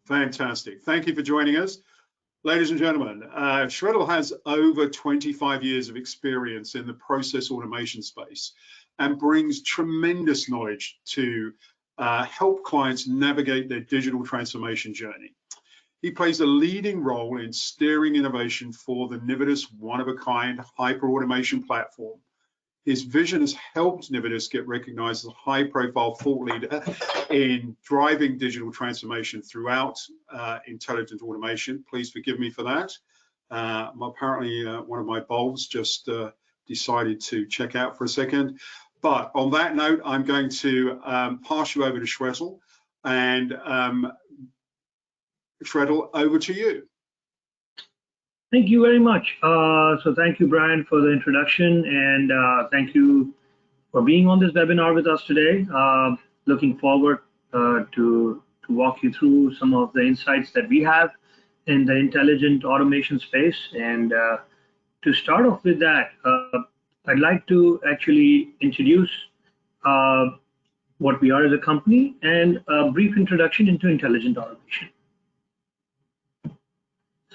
Fantastic. Thank you for joining us. Ladies and gentlemen, Shvetal has over 25 years of experience in the process automation space and brings tremendous knowledge to help clients navigate their digital transformation journey. He plays a leading role in steering innovation for the Nividus one-of-a-kind hyper-automation platform. His vision has helped Nividus get recognized as a high-profile thought leader in driving digital transformation throughout intelligent automation. Please forgive me for that. Apparently, one of my bulbs just decided to check out for a second. But on that note, I'm going to pass you over to Shvetal. And Shvetal, over to you. Thank you very much. So thank you, Brian, for the introduction, and thank you for being on this webinar with us today. Looking forward to walk you through some of the insights that we have in the intelligent automation space. And to start off with that, I'd like to actually introduce what we are as a company and a brief introduction into intelligent automation.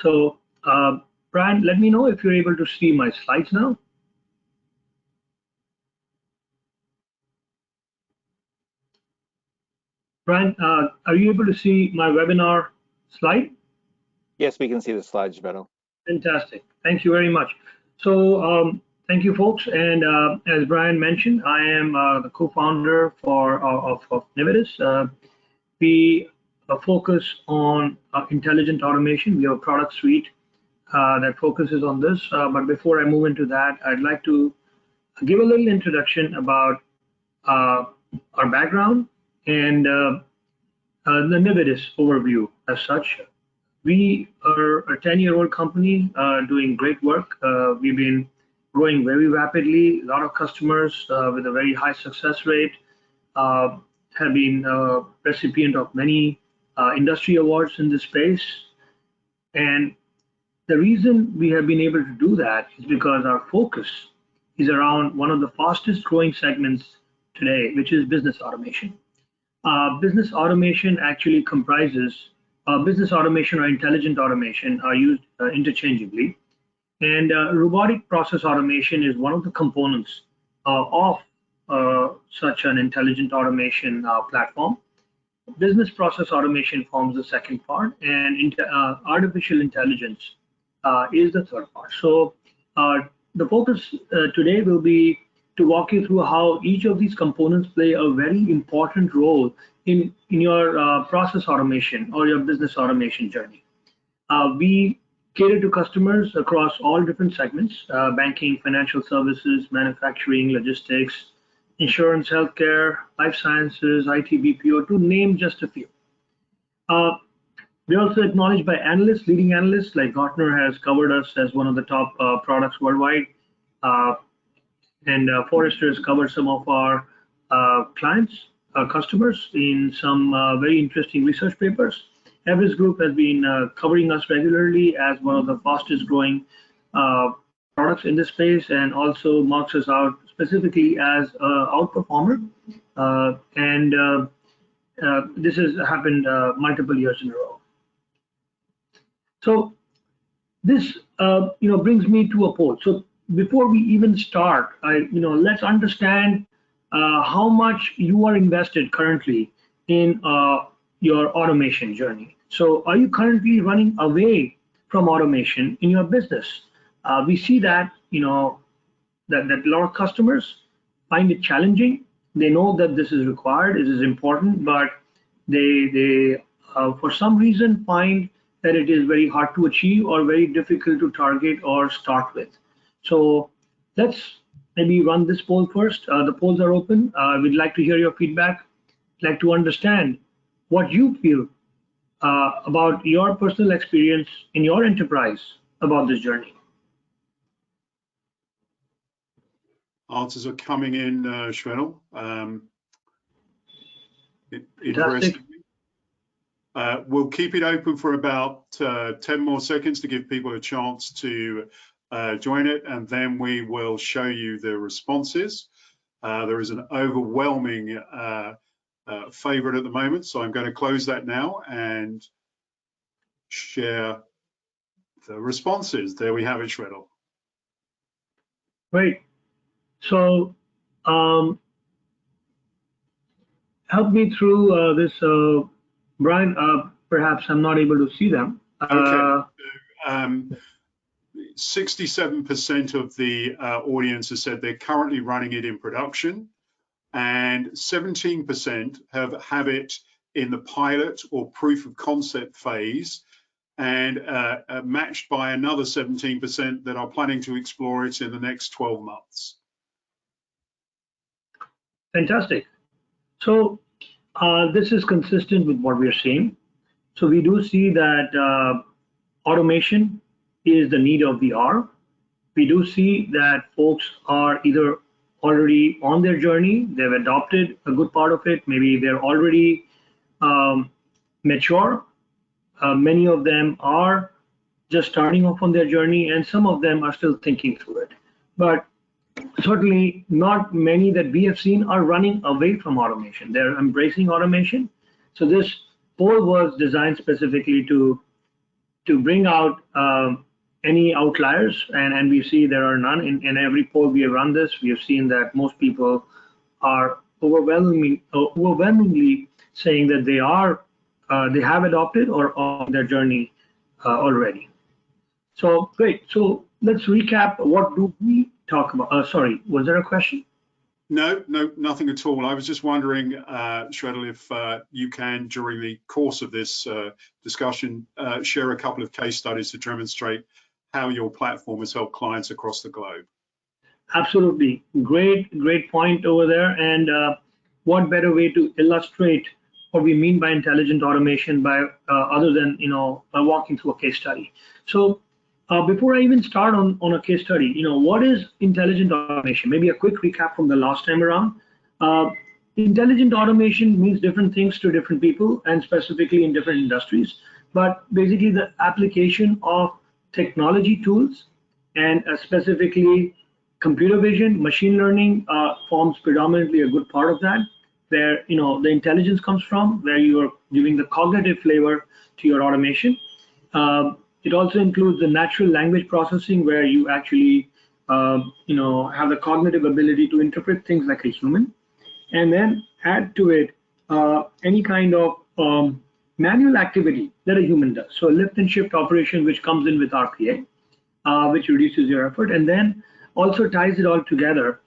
So, Brian, let me know if you're able to see my slides now. Brian, are you able to see my webinar slide? Yes, we can see the slides, Shvetal. Fantastic. Thank you very much. So, thank you, folks. And as Brian mentioned, I am the co-founder of Nividus. We focus on intelligent automation. We have a product suite that focuses on this. But before I move into that, I'd like to give a little introduction about our background and the Nividus overview as such. We are a 10-year-old company doing great work. We've been growing very rapidly. A lot of customers with a very high success rate, have been a recipient of many industry awards in this space. And the reason we have been able to do that is because our focus is around one of the fastest growing segments today, which is business automation. Business automation actually comprises business automation or intelligent automation are used interchangeably. And robotic process automation is one of the components of such an intelligent automation platform. Business process automation forms the second part, and artificial intelligence is the third part. So the focus today will be to walk you through how each of these components play a very important role in your process automation or your business automation journey. We cater to customers across all different segments: banking, financial services, manufacturing, logistics, insurance, healthcare, life sciences, IT, BPO, to name just a few. We're also acknowledged by analysts, leading analysts like Gartner has covered us as one of the top products worldwide. And Forrester has covered some of our clients, customers in some very interesting research papers. Everest Group has been covering us regularly as one of the fastest growing products in this space, and also marks us out specifically as an outperformer. This has happened multiple years in a row. So this brings me to a poll. So before we even start, let's understand how much you are invested currently in your automation journey. So are you currently running away from automation in your business? We see that that a lot of customers find it challenging. They know that this is required, it is important, but they for some reason find that it is very hard to achieve or very difficult to target or start with. So let's maybe run this poll first. The polls are open. We'd like to hear your feedback. We'd like to understand what you feel about your personal experience in your enterprise about this journey. Answers are coming in, Shvetal. Interesting. We'll keep it open for about 10 more seconds to give people a chance to join it, and then we will show you the responses. There is an overwhelming favorite at the moment, so I'm going to close that now and share the responses. There we have it, Shvetal. Great. So help me through this, Brian. Perhaps I'm not able to see them. Okay. 67% of the audience has said they're currently running it in production, and 17% have it in the pilot or proof of concept phase, and matched by another 17% that are planning to explore it in the next 12 months. Fantastic. So this is consistent with what we're seeing. So we do see that automation is the need of the hour. We do see that folks are either already on their journey, they've adopted a good part of it, maybe they're already mature. Many of them are just starting off on their journey, and some of them are still thinking through it. But certainly not many that we have seen are running away from automation. They're embracing automation. So this poll was designed specifically to bring out any outliers, and we see there are none. In every poll we have run this, we have seen that most people are overwhelmingly saying that they have adopted or on their journey already. So great. So let's recap. What do we talk about? Sorry, was there a question? No, nothing at all. I was just wondering, Shvetal, if you can, during the course of this discussion, share a couple of case studies to demonstrate how your platform has helped clients across the globe. Absolutely. Great point over there. And what better way to illustrate what we mean by intelligent automation by other than, by walking through a case study. So before I even start on a case study, what is intelligent automation? Maybe a quick recap from the last time around. Intelligent automation means different things to different people and specifically in different industries. But basically the application of technology tools and specifically computer vision, machine learning forms predominantly a good part of that, where the intelligence comes from, where you are giving the cognitive flavor to your automation. It also includes the natural language processing, where you actually have the cognitive ability to interpret things like a human, and then add to it any kind of manual activity that a human does. So a lift and shift operation, which comes in with RPA, which reduces your effort, and then also ties it all together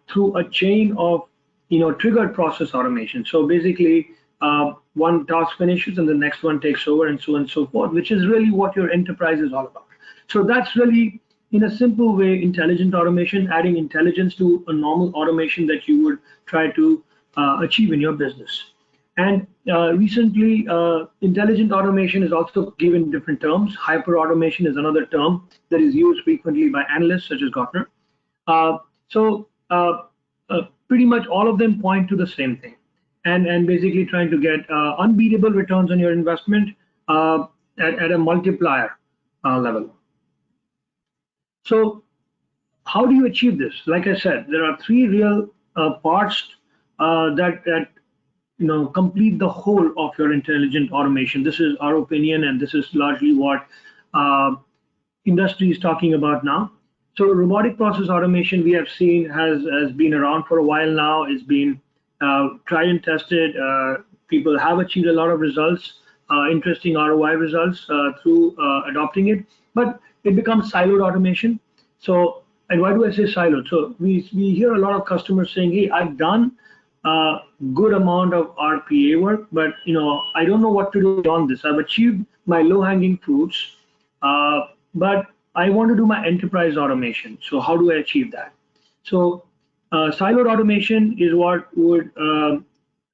through a chain of triggered process automation. So basically, one task finishes and the next one takes over, and so on and so forth, which is really what your enterprise is all about. So that's really, in a simple way, intelligent automation, adding intelligence to a normal automation that you would try to achieve in your business. And recently, intelligent automation is also given different terms. Hyper automation is another term that is used frequently by analysts such as Gartner. Pretty much all of them point to the same thing, and basically trying to get unbeatable returns on your investment at a multiplier level. So how do you achieve this? Like I said, there are three real parts that complete the whole of your intelligent automation. This is our opinion, and this is largely what industry is talking about now. So robotic process automation, we have seen, has been around for a while now. It's been tried and tested. People have achieved a lot of results, interesting ROI results through adopting it, but it becomes siloed automation. So, and why do I say siloed? So we hear a lot of customers saying, hey, I've done a good amount of RPA work, but I don't know what to do beyond this. I've achieved my low-hanging fruits, but I want to do my enterprise automation. So how do I achieve that? So siloed automation is what would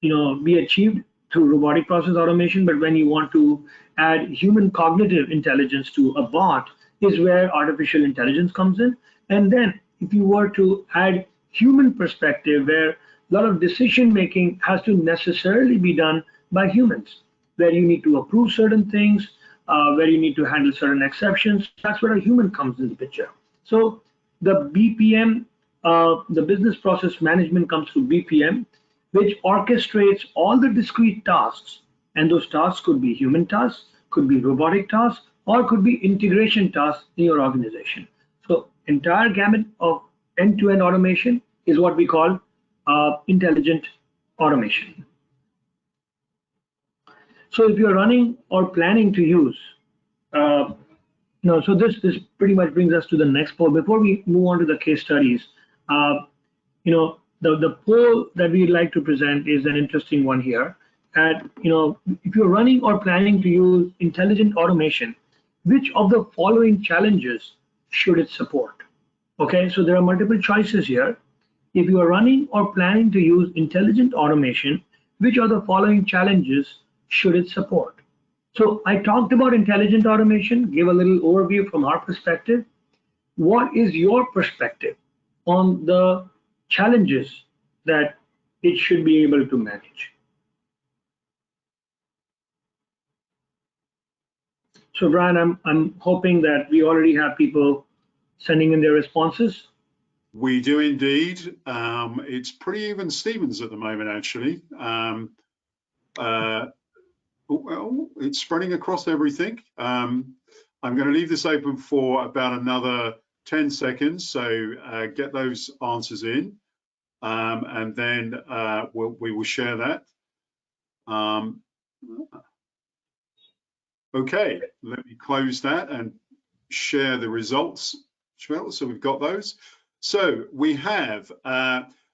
be achieved through robotic process automation. But when you want to add human cognitive intelligence to a bot, is where artificial intelligence comes in. And then if you were to add human perspective, where a lot of decision making has to necessarily be done by humans, where you need to approve certain things, where you need to handle certain exceptions, that's where a human comes in the picture. So the BPM, the business process management, comes through BPM, which orchestrates all the discrete tasks, and those tasks could be human tasks, could be robotic tasks, or could be integration tasks in your organization. So entire gamut of end-to-end automation is what we call intelligent automation. So if you're running or planning to use, so this pretty much brings us to the next poll. Before we move on to the case studies, the poll that we'd like to present is an interesting one here. And if you're running or planning to use intelligent automation, which of the following challenges should it support? Okay, so there are multiple choices here. If you are running or planning to use intelligent automation, which of the following challenges should it support? So I talked about intelligent automation, gave a little overview from our perspective. What is your perspective on the challenges that it should be able to manage? So Brian, I'm hoping that we already have people sending in their responses. We do indeed. It's pretty even Stevens at the moment, actually. Well, it's spreading across everything. I'm going to leave this open for about another 10 seconds, so get those answers in, and then we will share that. Okay, let me close that and share the results. So we've got those. So we have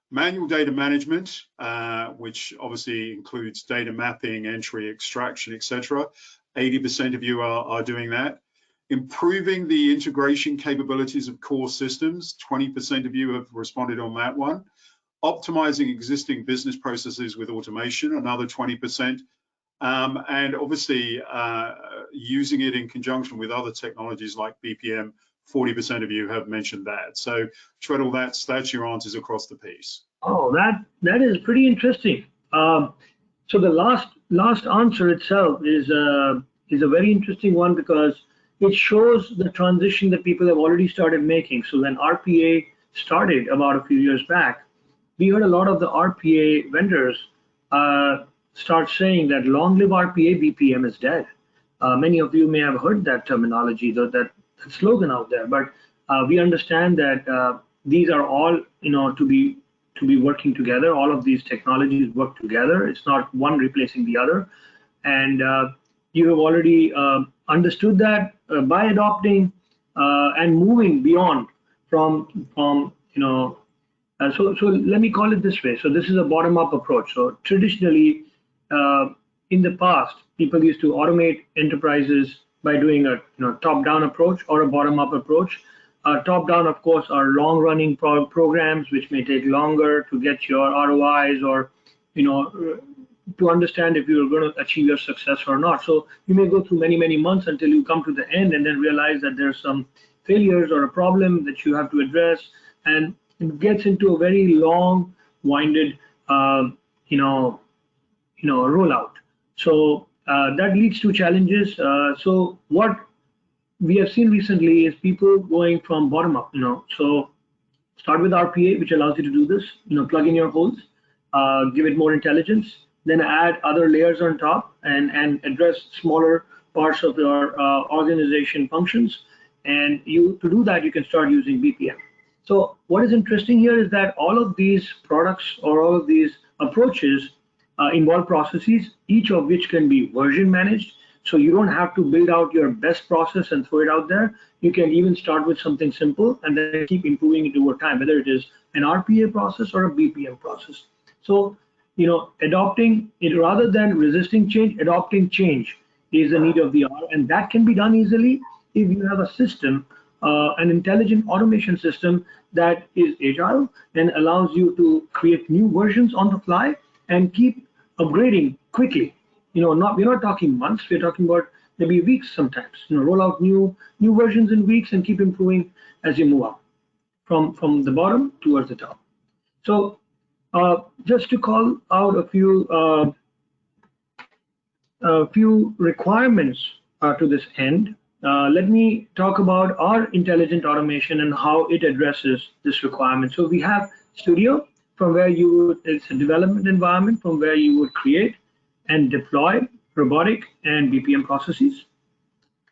manual data management, which obviously includes data mapping, entry, extraction, etc. 80% of you are doing that. Improving the integration capabilities of core systems, 20% of you have responded on that one. Optimizing existing business processes with automation, another 20%. And obviously using it in conjunction with other technologies like BPM, 40% of you have mentioned that. So Shvetal, that's your answers across the piece. Oh, that is pretty interesting. So the last answer itself is a very interesting one, because it shows the transition that people have already started making. So when RPA started about a few years back, we heard a lot of the RPA vendors start saying that long live RPA, BPM is dead. Many of you may have heard that terminology, that slogan out there, but we understand that these are all to be working together. All of these technologies work together. It's not one replacing the other, and you have already understood that by adopting and moving beyond from so let me call it this way. So this is a bottom-up approach. So traditionally, in the past, people used to automate enterprises by doing a top-down approach or a bottom-up approach. Top-down, of course, are long-running programs which may take longer to get your ROIs, or to understand if you're going to achieve your success or not. So you may go through many months until you come to the end, and then realize that there's some failures or a problem that you have to address, and it gets into a very long-winded rollout. So that leads to challenges. So what we have seen recently is people going from bottom up. So start with RPA, which allows you to do this. Plug in your holes, give it more intelligence, then add other layers on top, and address smaller parts of your organization functions. And to do that, you can start using BPM. So what is interesting here is that all of these products or all of these approaches involve processes, each of which can be version managed. So you don't have to build out your best process and throw it out there. You can even start with something simple and then keep improving it over time, whether it is an RPA process or a BPM process. So, adopting it rather than resisting change, adopting change is the need of the hour, and that can be done easily if you have a system, an intelligent automation system that is agile and allows you to create new versions on the fly and keep upgrading quickly. We're not talking months, we're talking about maybe weeks sometimes. Roll out new versions in weeks and keep improving as you move up from the bottom towards the top. So just to call out a few requirements to this end, let me talk about our intelligent automation and how it addresses this requirement. So we have Studio, from where it's a development environment from where you would create and deploy robotic and BPM processes.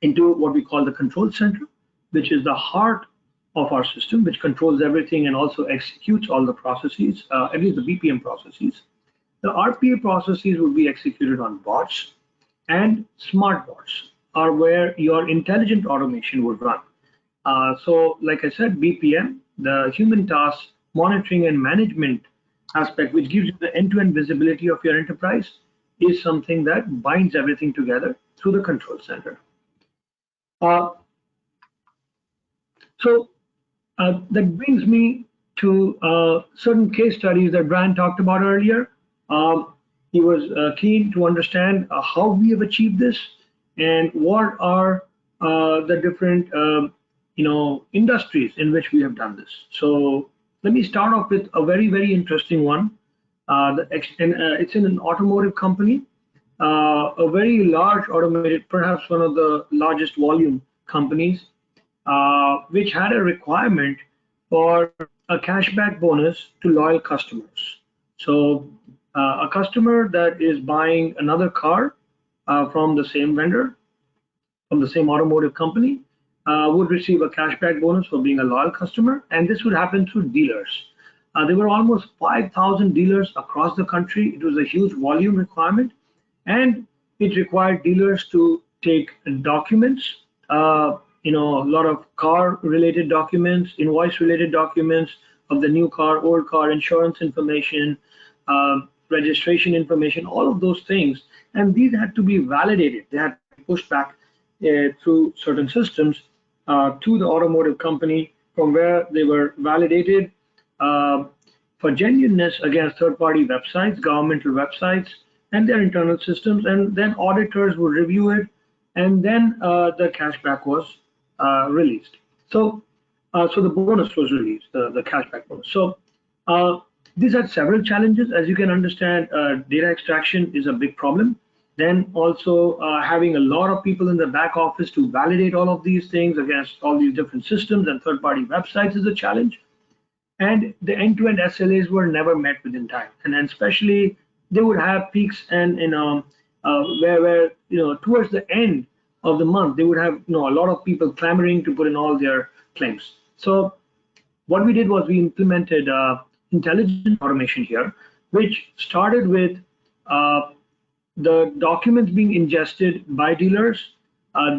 into what we call the control center, which is the heart of our system, which controls everything and also executes all the processes, at least the BPM processes. The RPA processes will be executed on bots, and smart bots are where your intelligent automation would run. So like I said, BPM, the human task monitoring and management aspect, which gives you the end-to-end visibility of your enterprise, is something that binds everything together through the control center. That brings me to certain case studies that Brian talked about earlier. He was keen to understand how we have achieved this and what are the different industries in which we have done this. So let me start off with a very, very interesting one. It's in an automotive company, a very large automated, perhaps one of the largest volume companies, which had a requirement for a cashback bonus to loyal customers. So a customer that is buying another car from the same vendor, from the same automotive company, would receive a cashback bonus for being a loyal customer, and this would happen through dealers. There were almost 5,000 dealers across the country. It was a huge volume requirement, and it required dealers to take documents, a lot of car-related documents, invoice-related documents of the new car, old car, insurance information, registration information, all of those things, and these had to be validated. They had to be pushed back through certain systems to the automotive company, from where they were validated for genuineness against third-party websites, governmental websites, and their internal systems, and then auditors would review it, and then the cashback was released. So the bonus was released, the cashback bonus. So these had several challenges. As you can understand, data extraction is a big problem. Then also having a lot of people in the back office to validate all of these things against all these different systems and third-party websites is a challenge. And the end-to-end SLAs were never met within time. And then especially they would have peaks and where towards the end of the month they would have a lot of people clamoring to put in all their claims. So what we did was we implemented intelligent automation here, which started with the documents being ingested by dealers.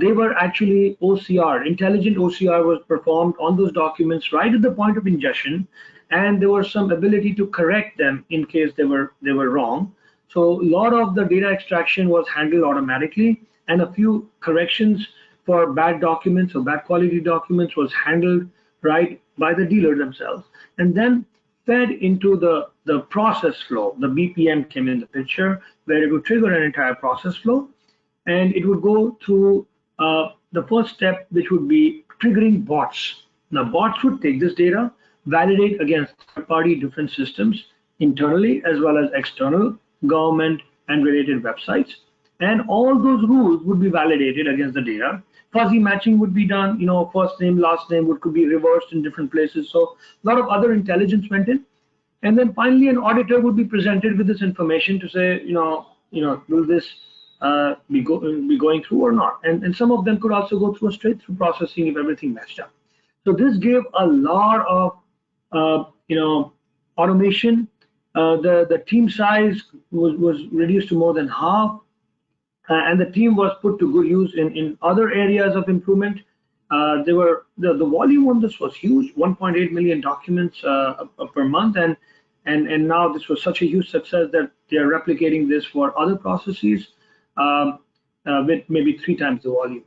They were actually OCR, intelligent OCR was performed on those documents right at the point of ingestion, and there was some ability to correct them in case they were wrong. So a lot of the data extraction was handled automatically, and a few corrections for bad documents or bad quality documents was handled right by the dealer themselves, and then fed into the process flow. The BPM came in the picture, where it would trigger an entire process flow, and it would go through the first step, which would be triggering bots. Now bots would take this data, validate against third-party different systems internally as well as external, government and related websites, and all those rules would be validated against the data. Fuzzy matching would be done, first name, last name could be reversed in different places. So a lot of other intelligence went in. And then finally an auditor would be presented with this information to say, will this be going through or not? And some of them could also go through a straight through processing if everything matched up. So this gave a lot of automation. The team size was reduced to more than half. And the team was put to good use in other areas of improvement. The volume on this was huge, 1.8 million documents per month, and now this was such a huge success that they are replicating this for other processes with maybe 3 times the volume.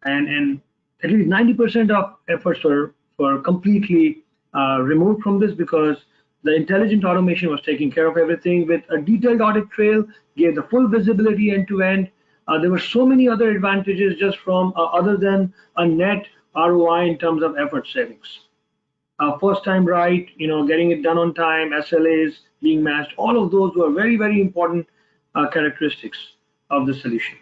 And at least 90% of efforts were completely removed from this, because the intelligent automation was taking care of everything with a detailed audit trail, gave the full visibility end to end. There were so many other advantages just from other than a net ROI in terms of effort savings. First time right, getting it done on time, SLAs being matched, all of those were very, very important characteristics of the solution.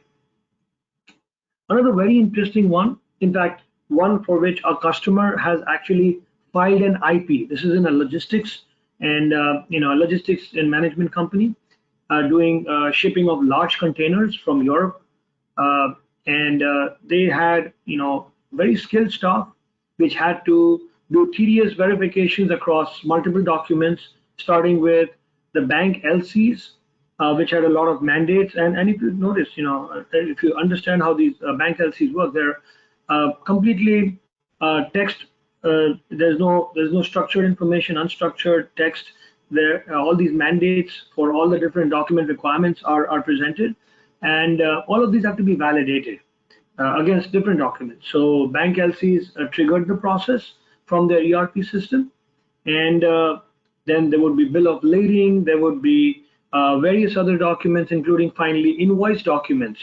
Another very interesting one, in fact, one for which a customer has actually filed an IP. This is in a logistics and logistics and management company doing shipping of large containers from Europe and they had, very skilled staff which had to do tedious verifications across multiple documents, starting with the bank LCs, which had a lot of mandates. And if you notice, if you understand how these bank LCs work, they're completely text. There's no structured information, unstructured text. There, all these mandates for all the different document requirements are presented, and all of these have to be validated against different documents. So bank LCs triggered the process from their ERP system, and then there would be bill of lading, there would be various other documents, including finally invoice documents.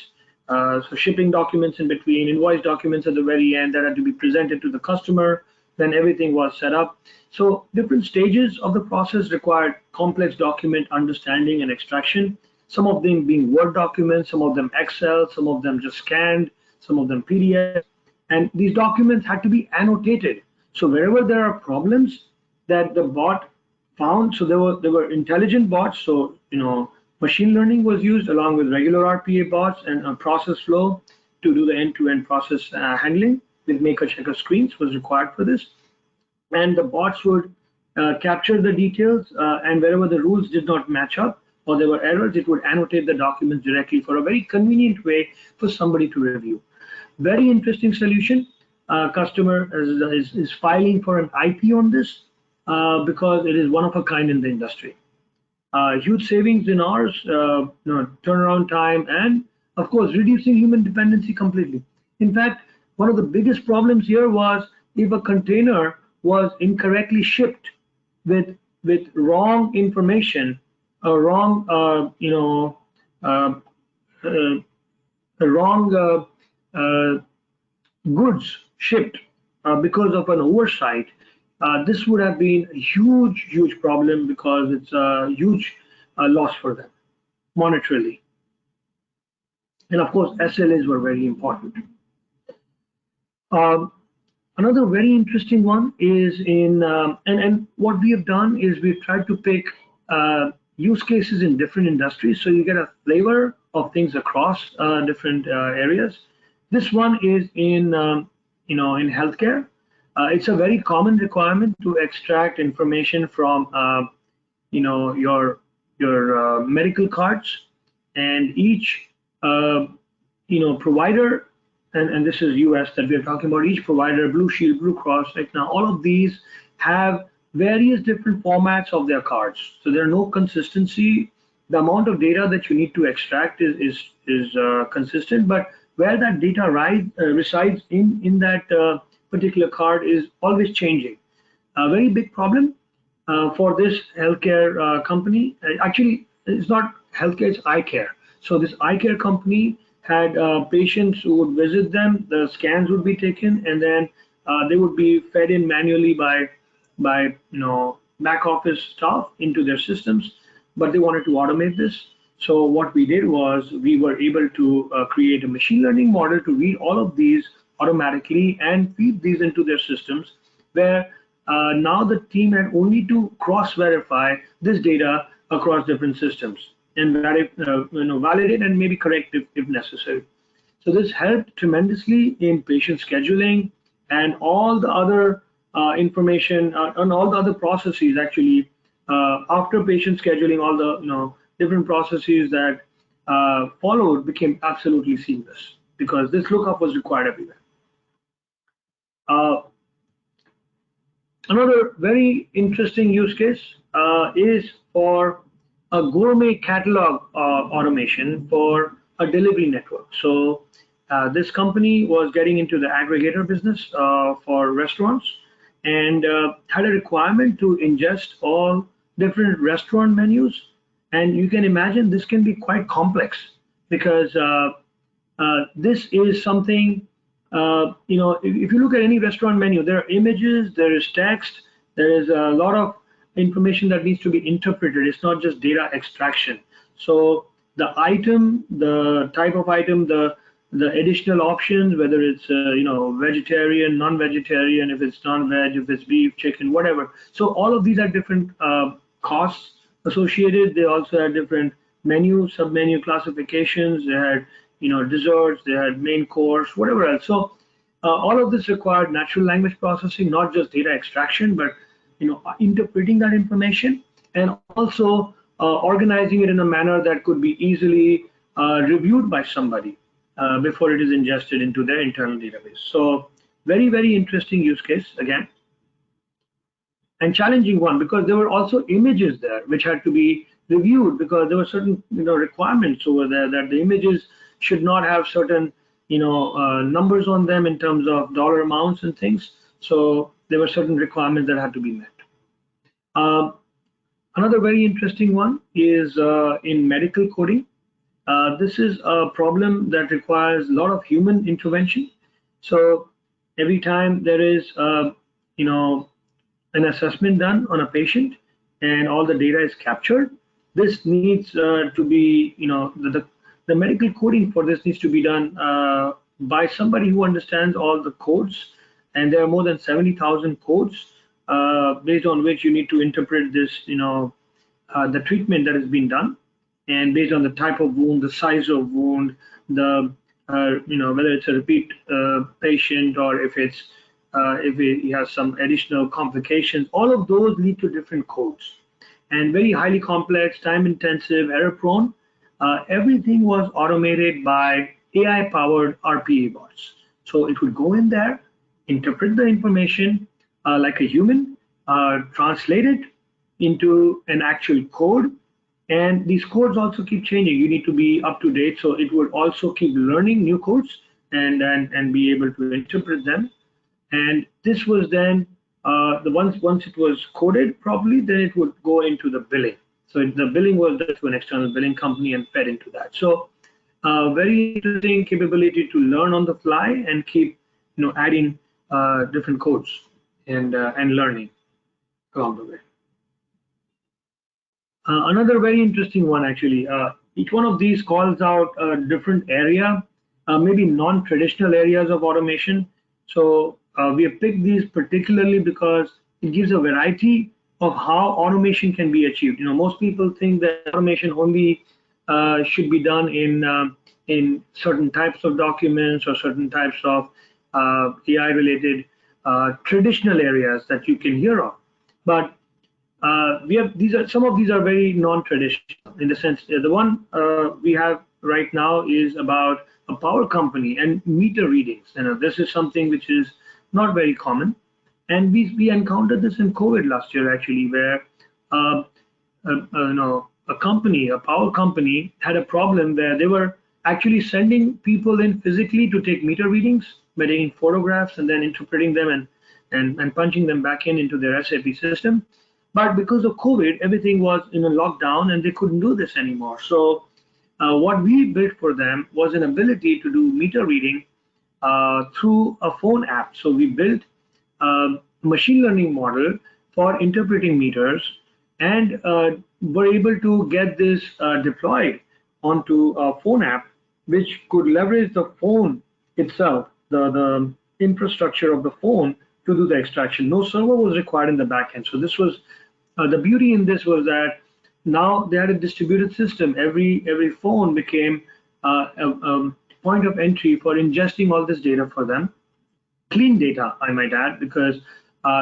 So shipping documents in between, invoice documents at the very end that had to be presented to the customer. Then everything was set up. So different stages of the process required complex document understanding and extraction. Some of them being Word documents, some of them Excel, some of them just scanned, some of them PDF. And these documents had to be annotated. So wherever there are problems that the bot found, so there were intelligent bots. So machine learning was used along with regular RPA bots and a process flow to do the end-to-end process handling with maker-checker screens was required for this. And the bots would capture the details, and wherever the rules did not match up or there were errors, it would annotate the documents directly for a very convenient way for somebody to review. Very interesting solution. Customer is filing for an IP on this because it is one of a kind in the industry. Huge savings in hours, turnaround time, and of course reducing human dependency completely. In fact, one of the biggest problems here was if a container was incorrectly shipped with wrong information, wrong goods shipped because of an oversight, this would have been a huge problem because it's a huge loss for them monetarily. And of course, SLAs were very important. Another very interesting one is and what we have done is we've tried to pick use cases in different industries, so you get a flavor of things across different areas. This one is in healthcare. It's a very common requirement to extract information from your medical cards, and each provider, and this is US that we're talking about, each provider, Blue Shield, Blue Cross, right now, all of these have various different formats of their cards. So there's no consistency. The amount of data that you need to extract is consistent, but where that data resides in that particular card is always changing. A very big problem for this healthcare company. Actually, it's not healthcare, it's eye care. So this eye care company had patients who would visit them, the scans would be taken, and then they would be fed in manually by back office staff into their systems, but they wanted to automate this. So what we did was we were able to create a machine learning model to read all of these automatically and feed these into their systems, where now the team had only to cross-verify this data across different systems and validate and maybe correct if necessary. So this helped tremendously in patient scheduling and all the other information and all the other processes. Actually, after patient scheduling, all the different processes that followed became absolutely seamless because this lookup was required everywhere. Another very interesting use case is for a gourmet catalog automation for a delivery network. So this company was getting into the aggregator business for restaurants and had a requirement to ingest all different restaurant menus. And you can imagine this can be quite complex because this is something, if you look at any restaurant menu, there are images, there is text, there is a lot of information that needs to be interpreted. It's not just data extraction. So the item, the type of item, the additional options, whether it's vegetarian, non-vegetarian, if it's non-veg, if it's beef, chicken, whatever. So all of these are different costs associated. They also had different menu, sub-menu classifications. They had desserts, they had main course, whatever else. So all of this required natural language processing, not just data extraction, but interpreting that information and also organizing it in a manner that could be easily reviewed by somebody before it is ingested into their internal database. So very, very interesting use case again, and challenging one, because there were also images there which had to be reviewed, because there were certain requirements over there that the images should not have certain numbers on them in terms of dollar amounts and things. So there were certain requirements that had to be met. Another very interesting one is in medical coding. This is a problem that requires a lot of human intervention. So every time there is an assessment done on a patient and all the data is captured, this needs to be, the medical coding for this needs to be done by somebody who understands all the codes. And there are more than 70,000 codes based on which you need to interpret this, the treatment that has been done. And based on the type of wound, the size of wound, the whether it's a repeat patient or if he has some additional complications, all of those lead to different codes, and very highly complex, time-intensive, error-prone. Everything was automated by AI-powered RPA bots. So it would go in there, interpret the information like a human, translate it into an actual code. And these codes also keep changing. You need to be up to date. So it would also keep learning new codes and be able to interpret them. And this was then once it was coded properly, then it would go into the billing. So the billing was done to an external billing company and fed into that. So very interesting capability to learn on the fly and keep adding different codes and learning along the way. Another very interesting one, actually. Each one of these calls out a different area, maybe non-traditional areas of automation. So we have picked these particularly because it gives a variety of how automation can be achieved. Most people think that automation only should be done in certain types of documents or certain types of AI-related traditional areas that you can hear of. But some of these are very non-traditional in the sense the one we have right now is about a power company and meter readings. This is something which is not very common, and we encountered this in COVID last year actually, where a power company had a problem where they were actually sending people in physically to take meter readings by taking photographs and then interpreting them and punching them back into their SAP system. But because of COVID, everything was in a lockdown and they couldn't do this anymore. So what we built for them was an ability to do meter reading through a phone app. So we built a machine learning model for interpreting meters and were able to get this deployed onto a phone app, which could leverage the phone itself, the infrastructure of the phone, to do the extraction. No server was required in the backend. So this was the beauty in this was that now they had a distributed system. Every phone became a point of entry for ingesting all this data for them. Clean data, I might add, because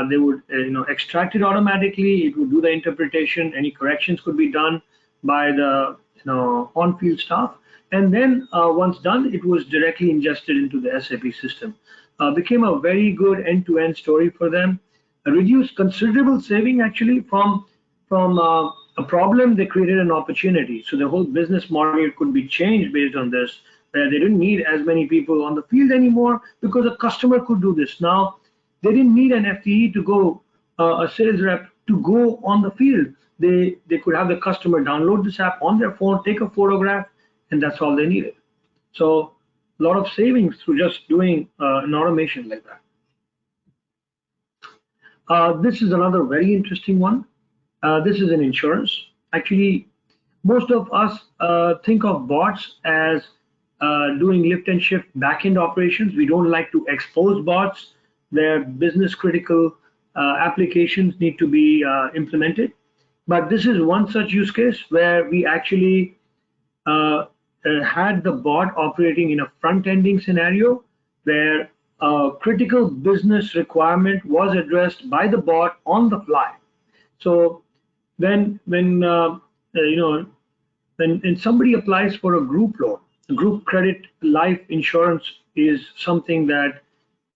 they would extract it automatically. It would do the interpretation. Any corrections could be done by the on-field staff. And then once done, it was directly ingested into the SAP system. Became a very good end-to-end story for them. Reduced considerable saving actually from a problem. They created an opportunity. So the whole business model could be changed based on this, where they didn't need as many people on the field anymore because a customer could do this. Now they didn't need an FTE to go, a sales rep to go on the field. They could have the customer download this app on their phone, take a photograph, and that's all they needed. So a lot of savings through just doing an automation like that. This is another very interesting one. This is in insurance. Actually, most of us think of bots as doing lift and shift backend operations. We don't like to expose bots. Their business critical applications need to be implemented. But this is one such use case where we actually had the bot operating in a front-ending scenario where a critical business requirement was addressed by the bot on the fly. So when somebody applies for a group loan, group credit life insurance is something that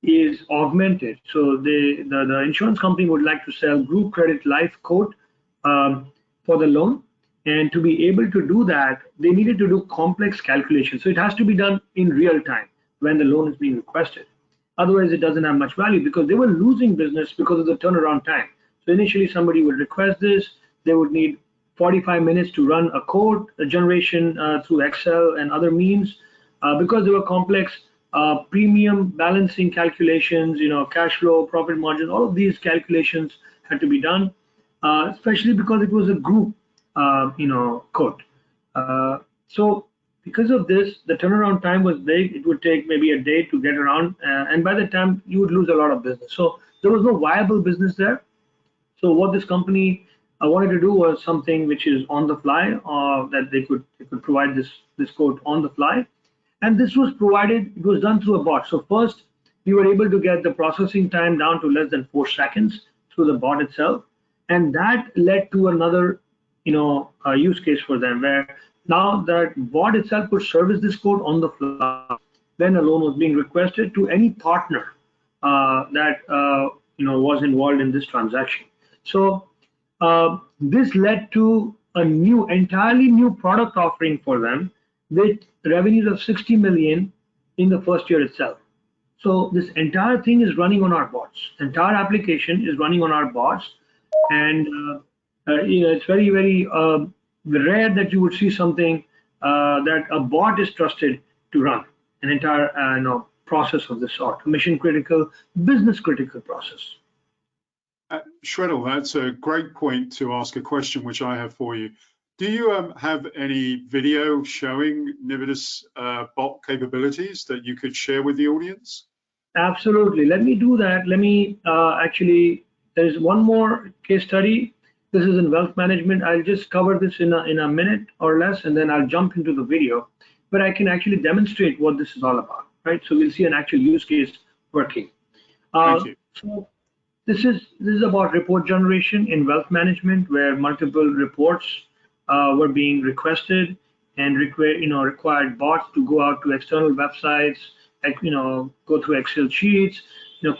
is augmented. So the insurance company would like to sell group credit life quote for the loan. And to be able to do that, they needed to do complex calculations. So it has to be done in real time when the loan is being requested. Otherwise, it doesn't have much value because they were losing business because of the turnaround time. So initially, somebody would request this. They would need 45 minutes to run a code generation through Excel and other means because they were complex premium balancing calculations, cash flow, profit margin, all of these calculations had to be done, especially because it was a group code. So because of this, the turnaround time was big. It would take maybe a day to get around, and by the time you would lose a lot of business. So there was no viable business there. So what this company wanted to do was something which is on the fly, that they could provide this code on the fly, and this was provided. It was done through a bot. So first, we were able to get the processing time down to less than 4 seconds through the bot itself, and that led to another use case for them where now that bot itself could service this code on the fly when a loan was being requested to any partner that was involved in this transaction. So this led to a entirely new product offering for them with revenues of 60 million in the first year itself. So this entire thing is running on our bots. The entire application is running on our bots, and it's very, very rare that you would see something that a bot is trusted to run an entire process of this sort, mission critical, business critical process. Shvetal, that's a great point to ask a question which I have for you. Do you have any video showing Nividus bot capabilities that you could share with the audience? Absolutely. Let me do that. Let me there's one more case study. This is in wealth management. I'll just cover this in a minute or less, and then I'll jump into the video, but I can actually demonstrate what this is all about, right? So we'll see an actual use case working. Thank you. So this is about report generation in wealth management, where multiple reports were being requested and required bots to go out to external websites, go through Excel sheets,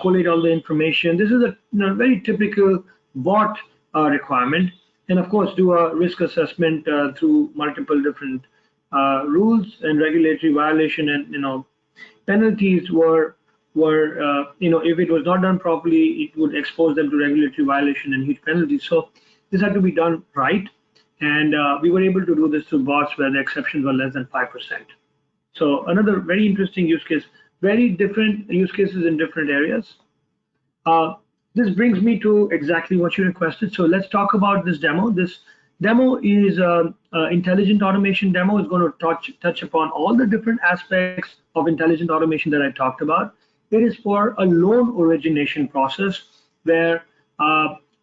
collate all the information. This is a very typical bot requirement, and of course do a risk assessment through multiple different rules and regulatory violation, and penalties were if it was not done properly, it would expose them to regulatory violation and huge penalties. So this had to be done right, and we were able to do this through bots where the exceptions were less than 5%. So another very interesting use case, very different use cases in different areas. This brings me to exactly what you requested. So let's talk about this demo. This demo is intelligent automation demo. It's going to touch upon all the different aspects of intelligent automation that I talked about. It is for a loan origination process where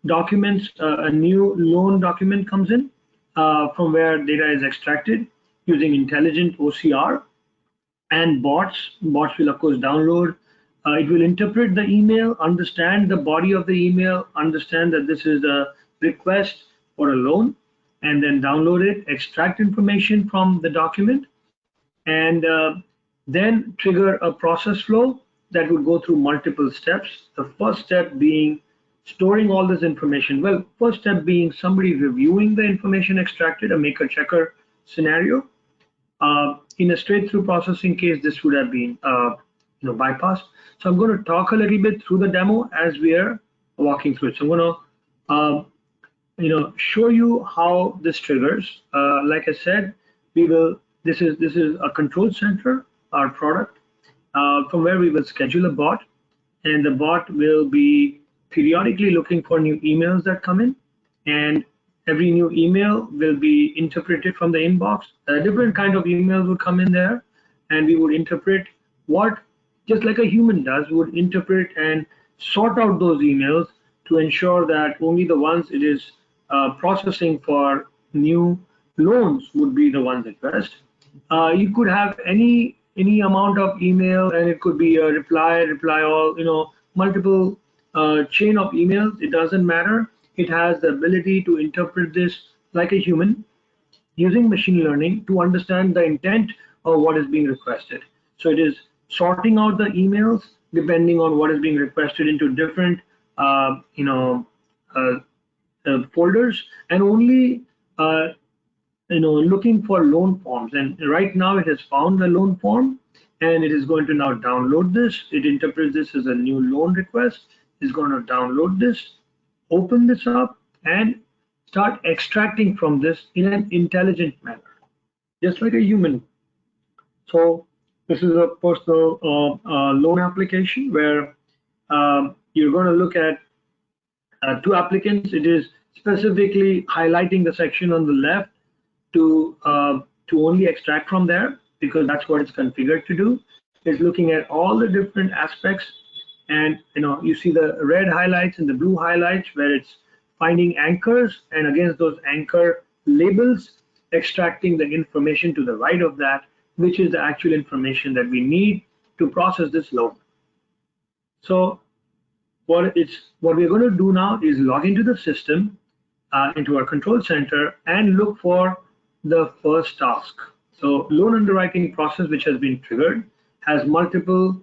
documents, a new loan document comes in from where data is extracted using intelligent OCR, and bots will of course download. It will interpret the email, understand the body of the email, understand that this is a request for a loan, and then download it, extract information from the document, and then trigger a process flow that would go through multiple steps. The first step being storing all this information. Well, first step being somebody reviewing the information extracted, a maker-checker scenario. In a straight-through processing case, this would have been bypassed. So I'm going to talk a little bit through the demo as we are walking through it. So I'm going to show you how this triggers. Like I said, this is a control center, our product, from where we will schedule a bot, and the bot will be periodically looking for new emails that come in, and every new email will be interpreted from the inbox. Different kind of emails would come in there, and we would interpret what, just like a human does, would interpret and sort out those emails to ensure that only the ones it is processing for new loans would be the ones addressed. you could have any amount of email, and it could be a reply all, multiple chain of emails. It doesn't matter. It has the ability to interpret this like a human, using machine learning to understand the intent of what is being requested. So it is sorting out the emails depending on what is being requested into different folders, and only looking for loan forms. And right now it has found the loan form, and it is going to now download this. It interprets this as a new loan request. It's going to download this, open this up, and start extracting from this in an intelligent manner, just like a human. So this is a personal loan application where you're going to look at two applicants. It is specifically highlighting the section on the left to only extract from there, because that's what it's configured to do. It's looking at all the different aspects, and you see the red highlights and the blue highlights where it's finding anchors, and against those anchor labels, extracting the information to the right of that, which is the actual information that we need to process this loan. So what we're going to do now is log into the system, into our control center, and look for the first task. So loan underwriting process, which has been triggered, has multiple.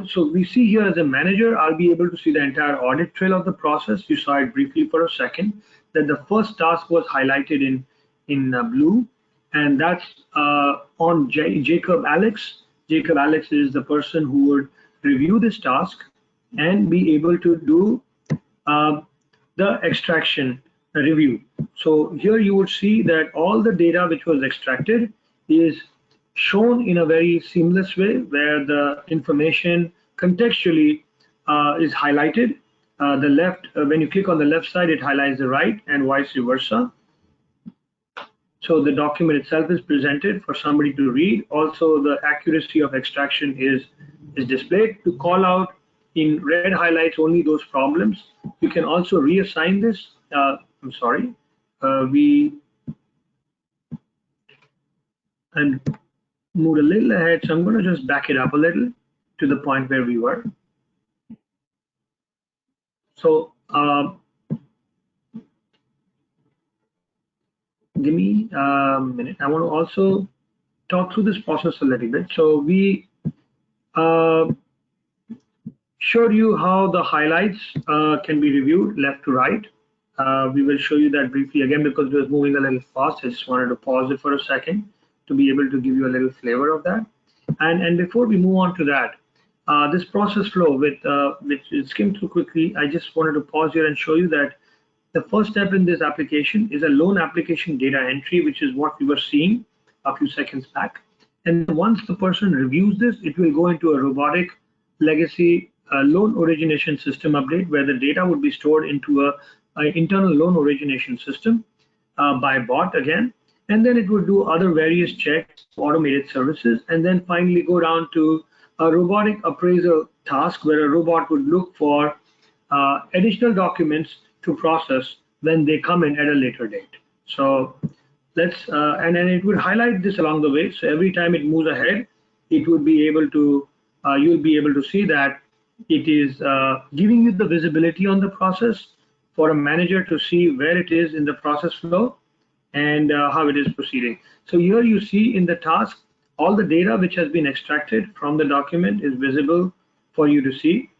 So we see here as a manager, I'll be able to see the entire audit trail of the process. You saw it briefly for a second, that the first task was highlighted in blue, and that's on Jacob Alex. Jacob Alex is the person who would review this task and be able to do the extraction review. So here you would see that all the data which was extracted is shown in a very seamless way, where the information contextually is highlighted. The left, when you click on the left side, it highlights the right, and vice versa. So the document itself is presented for somebody to read. Also, the accuracy of extraction is displayed. To call out in red highlights only those problems. You can also reassign this. I'm sorry, and moved a little ahead, so I'm going to just back it up a little to the point where we were. So give me a minute. I want to also talk through this process a little bit. So we showed you how the highlights can be reviewed left to right. We will show you that briefly again, because it was moving a little fast. I just wanted to pause it for a second to be able to give you a little flavor of that. And before we move on to that, this process flow, which is skimmed through quickly, I just wanted to pause here and show you that the first step in this application is a loan application data entry, which is what we were seeing a few seconds back. And once the person reviews this, it will go into a robotic legacy loan origination system update, where the data would be stored into an internal loan origination system by bot again. And then it would do other various checks, automated services, and then finally go down to a robotic appraisal task, where a robot would look for additional documents to process when they come in at a later date. So let's, and then it would highlight this along the way. So every time it moves ahead, it would be able to, you'll be able to see that it is giving you the visibility on the process for a manager to see where it is in the process flow and how it is proceeding. So here you see in the task, all the data which has been extracted from the document is visible for you to see.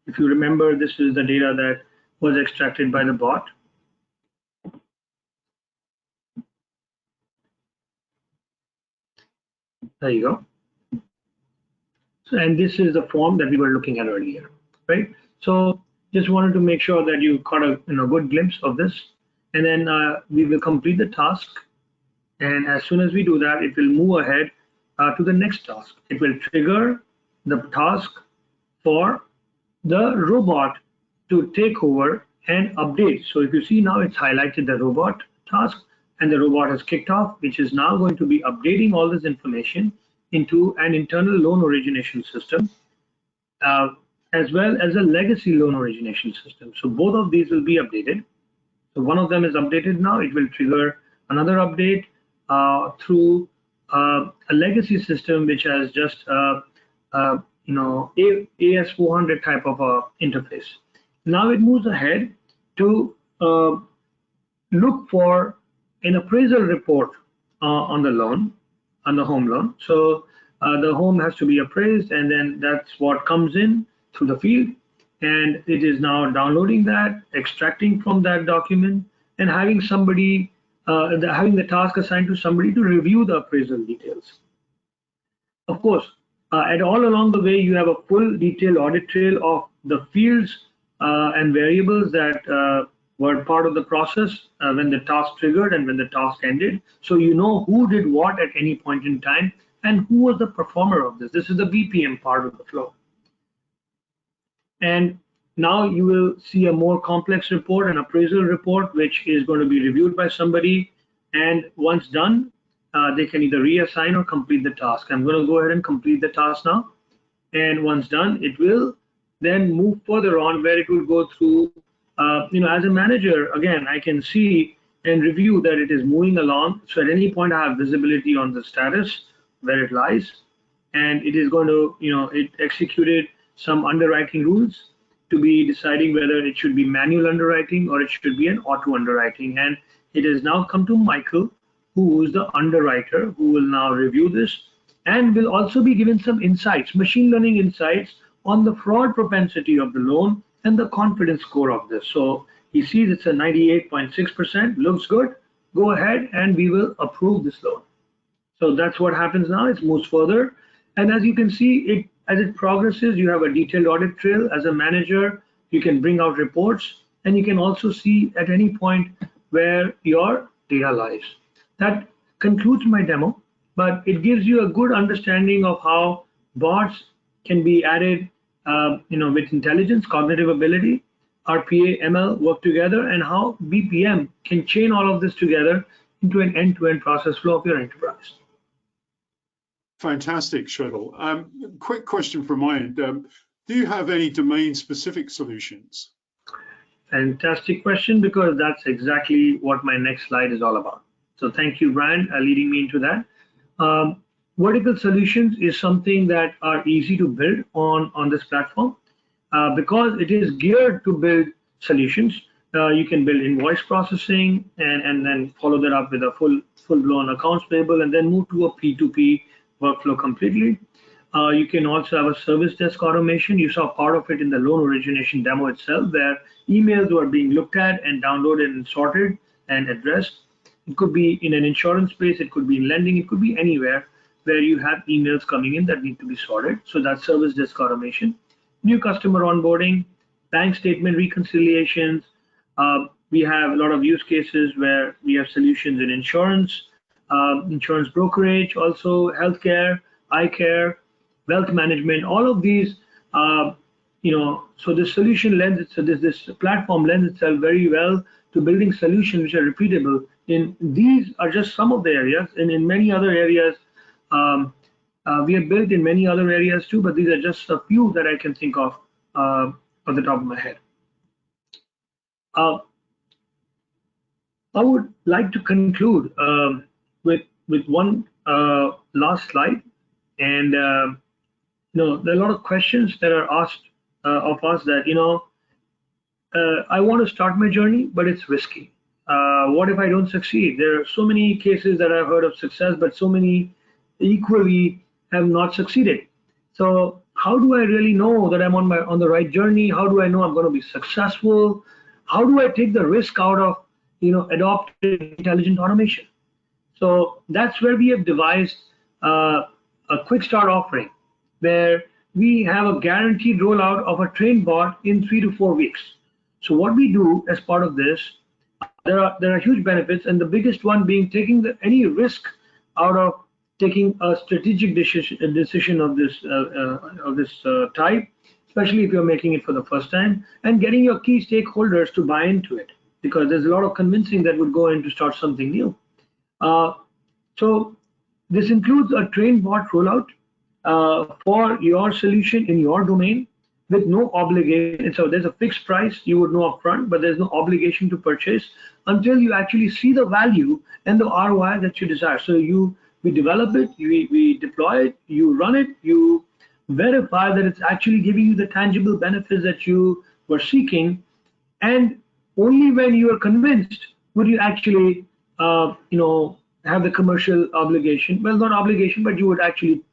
If you remember, this is the data that was extracted by the bot. There you go. So, and this is the form that we were looking at earlier, right? So just wanted to make sure that you caught a good glimpse of this. And then we will complete the task. And as soon as we do that, it will move ahead to the next task. It will trigger the task for the robot to take over and update. So if you see now, it's highlighted the robot task, and the robot has kicked off, which is now going to be updating all this information into an internal loan origination system, as well as a legacy loan origination system. So both of these will be updated. So one of them is updated now. It will trigger another update through a legacy system which has just AS400 type of a interface. Now it moves ahead to look for an appraisal report on the loan, on the home loan. So the home has to be appraised, and then that's what comes in through the field, and it is now downloading that, extracting from that document, and having somebody, having the task assigned to somebody to review the appraisal details. Of course, and all along the way, you have a full detailed audit trail of the fields and variables that were part of the process when the task triggered and when the task ended. So you know who did what at any point in time and who was the performer of this. This is the BPM part of the flow. And now you will see a more complex report, an appraisal report, which is going to be reviewed by somebody. And once done, they can either reassign or complete the task. I'm going to go ahead and complete the task now. And once done, it will then move further on where it will go through, as a manager, again, I can see and review that it is moving along. So at any point, I have visibility on the status, where it lies. And it is going to, it executed some underwriting rules to be deciding whether it should be manual underwriting or it should be an auto underwriting. And it has now come to Michael, who is the underwriter, who will now review this and will also be given some insights, machine learning insights on the fraud propensity of the loan and the confidence score of this. So he sees it's a 98.6%, looks good, go ahead and we will approve this loan. So that's what happens now. It moves further. And as you can see, as it progresses, you have a detailed audit trail. As a manager, you can bring out reports, and you can also see at any point where your data lies. That concludes my demo, but it gives you a good understanding of how bots can be added, with intelligence, cognitive ability, RPA, ML work together, and how BPM can chain all of this together into an end-to-end process flow of your enterprise. Fantastic, Shvetal. Quick question from my end. Do you have any domain-specific solutions? Fantastic question, because that's exactly what my next slide is all about. So thank you, Brian, leading me into that. Vertical solutions is something that are easy to build on this platform because it is geared to build solutions. You can build invoice processing and then follow that up with a full-blown accounts payable, and then move to a P2P workflow completely. You can also have a service desk automation. You saw part of it in the loan origination demo itself, where emails were being looked at and downloaded and sorted and addressed. It could be in an insurance space, it could be in lending, it could be anywhere where you have emails coming in that need to be sorted. So that's service desk automation. New customer onboarding, bank statement reconciliations. We have a lot of use cases where we have solutions in insurance, insurance brokerage, also healthcare, eye care, wealth management, all of these, so this solution lends itself, this platform lends itself very well to building solutions which are repeatable. These are just some of the areas, and in many other areas, we have built in many other areas too, but these are just a few that I can think of on the top of my head. I would like to conclude with one last slide, and there are a lot of questions that are asked of us that I want to start my journey, but it's risky. What if I don't succeed? There are so many cases that I've heard of success, but so many equally have not succeeded. So how do I really know that I'm on the right journey? How do I know I'm going to be successful? How do I take the risk out of adopting intelligent automation? So that's where we have devised a quick start offering, where we have a guaranteed rollout of a trained bot in 3 to 4 weeks. So what we do as part of this, there are huge benefits, and the biggest one being taking any risk out of taking a strategic decision of this type, especially if you're making it for the first time, and getting your key stakeholders to buy into it, because there's a lot of convincing that would go in to start something new. So this includes a trained bot rollout for your solution in your domain. with no obligation. So there's a fixed price you would know upfront, but there's no obligation to purchase until you actually see the value and the ROI that you desire. So we develop it, we deploy it, you run it, you verify that it's actually giving you the tangible benefits that you were seeking, and only when you are convinced would you actually have the commercial obligation. Well, not obligation, but you would actually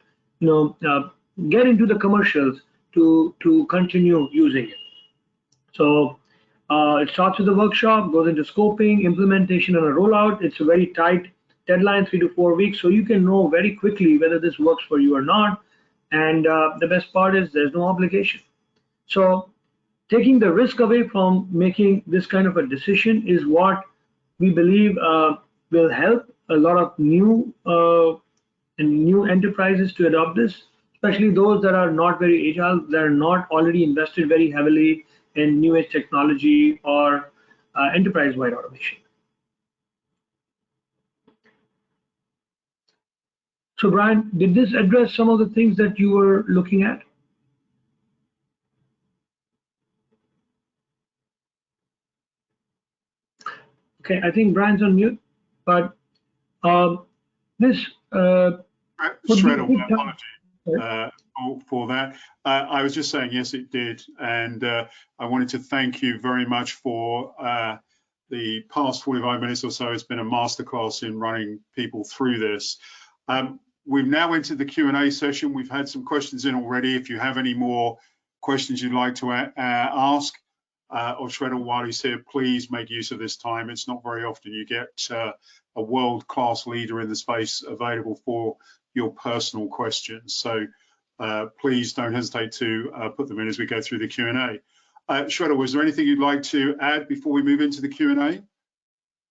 get into the commercials to continue using it. So it starts with the workshop, goes into scoping, implementation, and a rollout. It's a very tight deadline, 3 to 4 weeks, so you can know very quickly whether this works for you or not. And the best part is there's no obligation. So taking the risk away from making this kind of a decision is what we believe will help a lot of new enterprises to adopt this, especially those that are not very agile, that are not already invested very heavily in new age technology or enterprise-wide automation. So Brian, did this address some of the things that you were looking at? Okay, I think Brian's on mute, but this Shvetal, apology for that. I was just saying, yes, it did. And I wanted to thank you very much for the past 45 minutes or so. It's been a masterclass in running people through this. We've now entered the Q&A session. We've had some questions in already. If you have any more questions you'd like to ask of Shvetal while he's here, please make use of this time. It's not very often you get a world-class leader in the space available for your personal questions. So please don't hesitate to put them in as we go through the Q&A. Shvetal, was there anything you'd like to add before we move into the Q&A?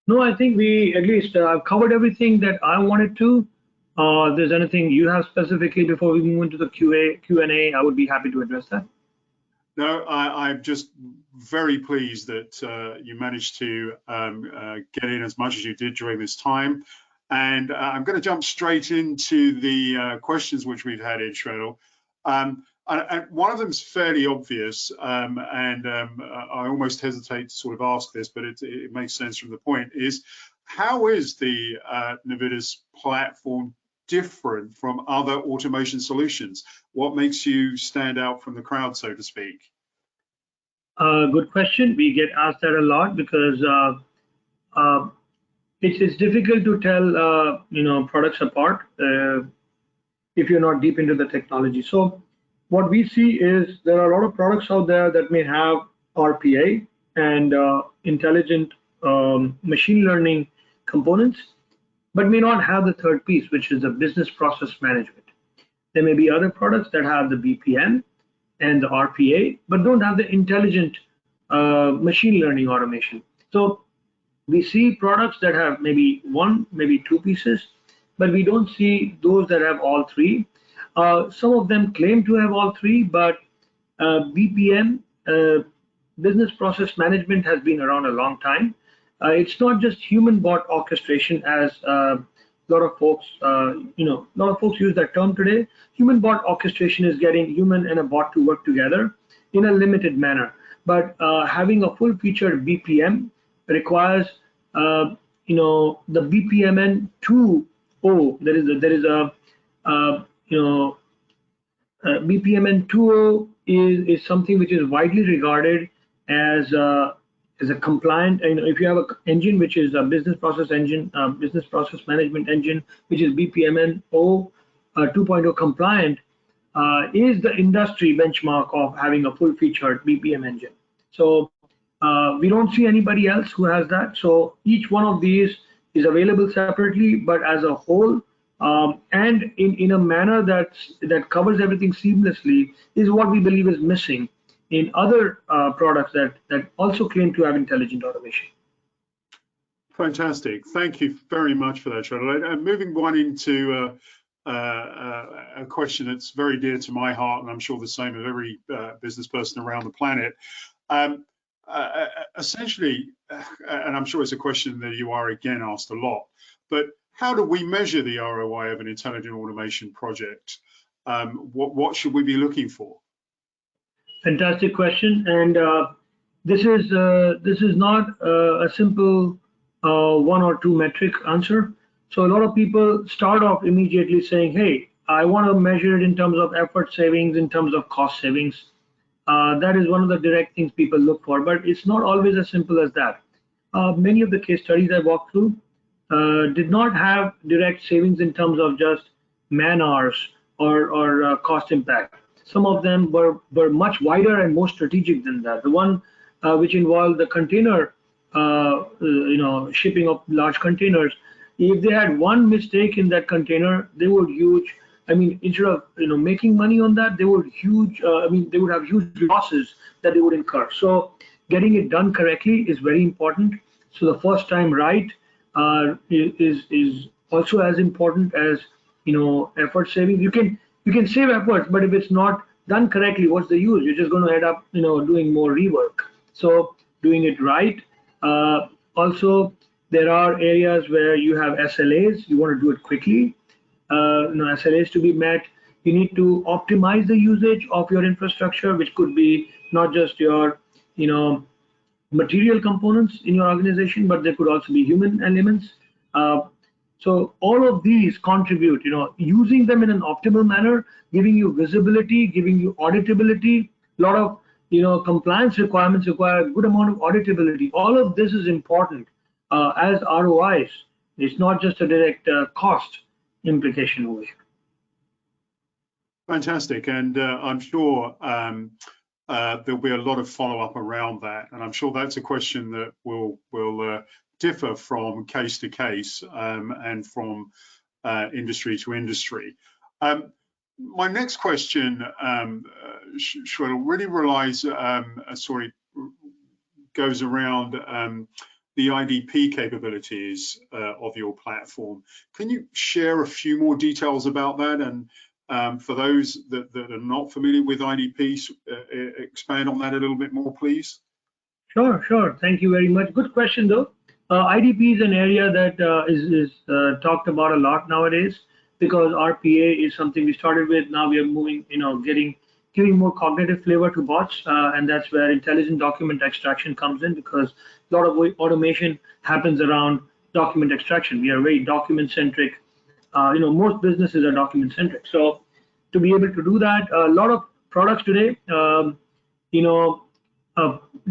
No, I think we, at least I've covered everything that I wanted to. If there's anything you have specifically before we move into the Q&A, I would be happy to address that. No, I'm just very pleased that you managed to get in as much as you did during this time. And I'm going to jump straight into the questions which we've had in, Shvetal. And one of them is fairly obvious, and I almost hesitate to sort of ask this, but it makes sense from the point, is how is the Nividus platform different from other automation solutions? What makes you stand out from the crowd, so to speak? Good question. We get asked that a lot because it's difficult to tell products apart if you're not deep into the technology. So what we see is there are a lot of products out there that may have RPA and intelligent machine learning components, but may not have the third piece, which is the business process management. There may be other products that have the BPM and the RPA, but don't have the intelligent machine learning automation. So we see products that have maybe one, maybe two pieces, but we don't see those that have all three. Some of them claim to have all three, but BPM, business process management, has been around a long time. It's not just human bot orchestration, as a lot of folks, use that term today. Human bot orchestration is getting human and a bot to work together in a limited manner. But having a full-featured BPM requires, the BPMN 2.0. There is a BPMN 2.0 is something which is widely regarded as a compliant. If you have an engine which is a business process engine, business process management engine, which is BPMN 2.0 compliant, is the industry benchmark of having a full-featured BPM engine. So we don't see anybody else who has that. So each one of these is available separately, but as a whole, and in a manner that covers everything seamlessly, is what we believe is missing in other products that also claim to have intelligent automation. Fantastic. Thank you very much for that, Shvetal. And moving on into a question that's very dear to my heart, and I'm sure the same of every business person around the planet. Essentially, and I'm sure it's a question that you are again asked a lot, but how do we measure the ROI of an intelligent automation project? What should we be looking for? Fantastic question, and this is not a simple one or two metric answer. So a lot of people start off immediately saying, "Hey, I want to measure it in terms of effort savings, in terms of cost savings." That is one of the direct things people look for, but it's not always as simple as that. Many of the case studies I walked through did not have direct savings in terms of just man hours or cost impact. Some of them were much wider and more strategic than that. The one which involved the container, shipping of large containers. If they had one mistake in that container, they would huge. I mean, instead of making money on that, they would they would have huge losses that they would incur. So getting it done correctly is very important. So the first time right is also as important as effort saving. You can save efforts, but if it's not done correctly, what's the use? You're just going to end up doing more rework. So doing it right. Also, there are areas where you have SLAs. You want to do it quickly. SLAs to be met. You need to optimize the usage of your infrastructure, which could be not just your material components in your organization, but there could also be human elements. So all of these contribute, using them in an optimal manner, giving you visibility, giving you auditability. A lot of compliance requirements require a good amount of auditability. All of this is important as ROIs. It's not just a direct cost implication over here. Fantastic, and I'm sure there'll be a lot of follow-up around that, and I'm sure that's a question that will differ from case to case and from industry to industry. My next question, Shvetal, really goes around the IDP capabilities of your platform. Can you share a few more details about that? And for those that are not familiar with IDP, expand on that a little bit more, please. Sure. Thank you very much. Good question, though. IDP is an area that is talked about a lot nowadays because RPA is something we started with. Now we are moving, giving more cognitive flavor to bots, and that's where intelligent document extraction comes in, because a lot of automation happens around document extraction. We are very document centric. Most businesses are document centric. So to be able to do that, a lot of products today,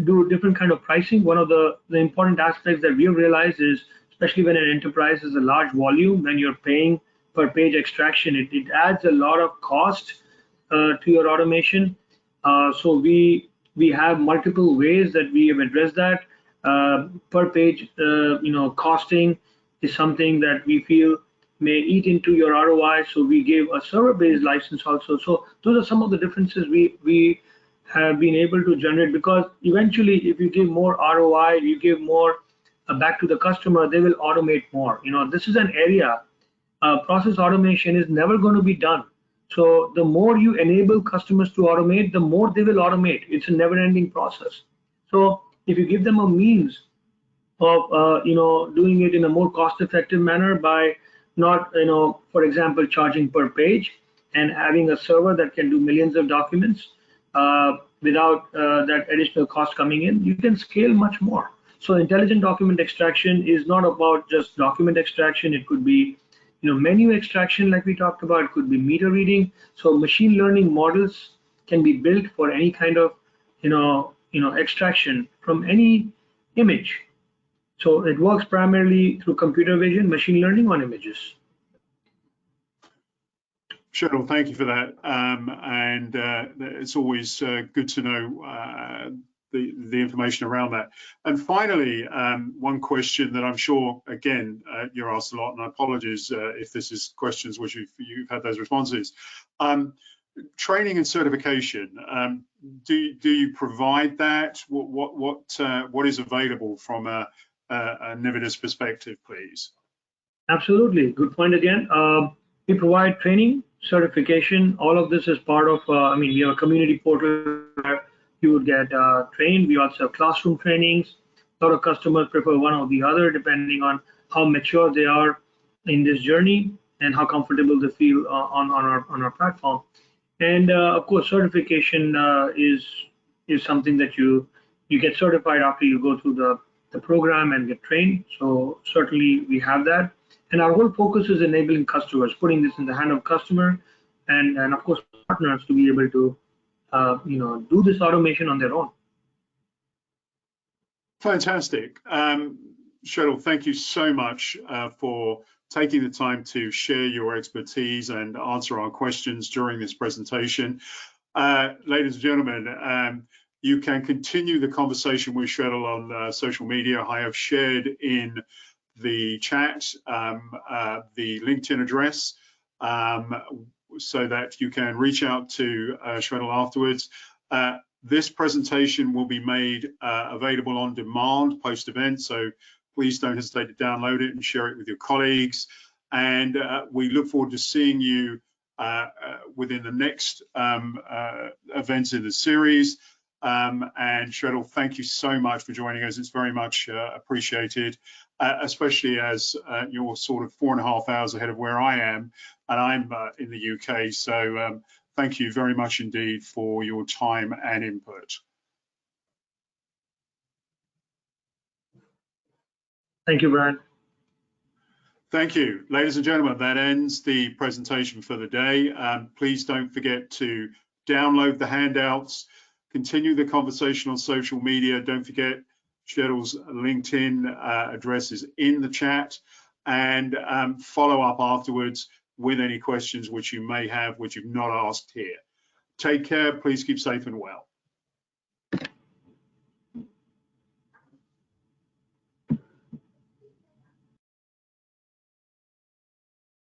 do different kind of pricing. One of the important aspects that we have realized is, especially when an enterprise is a large volume, when you're paying per page extraction, it adds a lot of cost to your automation. So we have multiple ways that we have addressed that. Per page, costing is something that we feel may eat into your ROI. So we gave a server-based license also. So those are some of the differences we have been able to generate, because eventually if you give more ROI, you give more back to the customer, they will automate more. This is an area, process automation is never going to be done. So the more you enable customers to automate, the more they will automate. It's a never-ending process. So if you give them a means of doing it in a more cost-effective manner by not, for example, charging per page and having a server that can do millions of documents without that additional cost coming in, you can scale much more. So intelligent document extraction is not about just document extraction. It could be menu extraction, like we talked about. It could be meter reading. So machine learning models can be built for any kind of extraction from any image. So it works primarily through computer vision, machine learning on images. Shvetal, thank you for that. And it's always good to know the information around that. And finally, one question that I'm sure, again, you're asked a lot, and I apologize if this is questions which you've had those responses. Training and certification, do you provide that? What is available from a Nividus perspective, please? Absolutely, good point again. We provide training, certification. All of this is part of, we have a community portal where you would get trained. We also have classroom trainings. A lot of customers prefer one or the other depending on how mature they are in this journey and how comfortable they feel on our platform. And of course, certification is something that you get certified after you go through the program and get trained. So certainly we have that. And our whole focus is enabling customers, putting this in the hand of customer, and of course partners to be able to do this automation on their own. Fantastic. Shvetal, thank you so much for taking the time to share your expertise and answer our questions during this presentation. Ladies and gentlemen, you can continue the conversation with Shvetal on social media. I have shared in the chat the LinkedIn address so that you can reach out to Shvetal afterwards. This presentation will be made available on demand post-event, so please don't hesitate to download it and share it with your colleagues. And we look forward to seeing you within the next events in the series. And Shvetal, thank you so much for joining us. It's very much appreciated, especially as you're sort of 4.5 hours ahead of where I am, and I'm in the UK. So thank you very much indeed for your time and input. Thank you, Brian. Thank you. Ladies and gentlemen, that ends the presentation for the day. Please don't forget to download the handouts, continue the conversation on social media. Don't forget Shvetal's LinkedIn address is in the chat, and follow up afterwards with any questions which you may have, which you've not asked here. Take care, please keep safe and well.